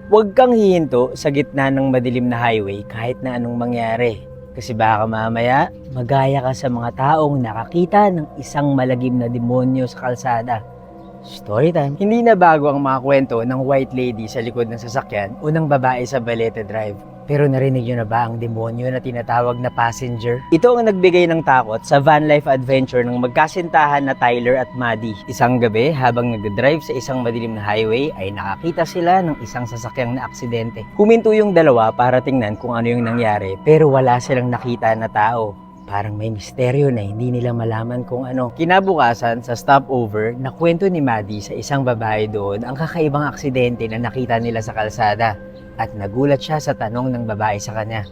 Huwag kang hihinto sa gitna ng madilim na highway kahit na anong mangyari. Kasi baka mamaya, magaya ka sa mga taong nakakita ng isang malagim na demonyo sa kalsada. Storytime. Hindi na bago ang mga kwento ng white lady sa likod ng sasakyan o ng babae sa Balete Drive. Pero narinig nyo na ba ang demonyo na tinatawag na passenger? Ito ang nagbigay ng takot sa van life adventure ng magkasintahan na Tyler at Maddie. Isang gabi, habang nagdadrive sa isang madilim na highway, ay nakakita sila ng isang sasakyang na aksidente. Huminto yung dalawa para tingnan kung ano yung nangyari, pero wala silang nakita na tao. Parang may misteryo na hindi nila malaman kung ano. Kinabukasan, sa stopover, nakwento ni Maddie sa isang babae doon ang kakaibang aksidente na nakita nila sa kalsada. At nagulat siya sa tanong ng babae sa kanya.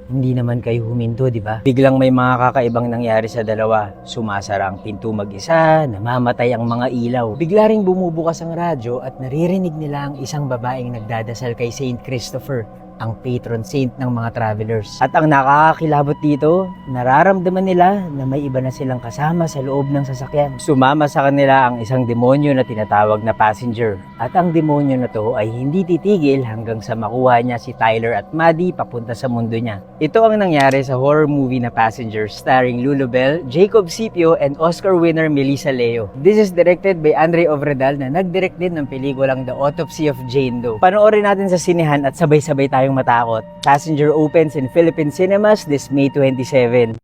Hindi naman kayo huminto, di ba? Biglang may mga kakaibang nangyari sa dalawa. Sumasara ang pinto mag-isa, namamatay ang mga ilaw. Bigla ring bumubukas ang radyo at naririnig nila ang isang babaeng nagdadasal kay Saint Christopher, ang patron saint ng mga travelers. At ang nakakakilabot dito, nararamdaman nila na may iba na silang kasama sa loob ng sasakyan. Sumama sa kanila ang isang demonyo na tinatawag na passenger. At ang demonyo na to ay hindi titigil hanggang sa makuha niya si Tyler at Maddie papunta sa mundo niya. Ito ang nangyari sa horror movie na Passenger starring Lulu Bell, Jacob Scipio, and Oscar winner Melissa Leo. This is directed by Andre Ovredal na nag-direct din ng pelikulang The Autopsy of Jane Doe. Panoorin natin sa sinehan at sabay-sabay tayong matakot. Passenger opens in Philippine cinemas this May 27.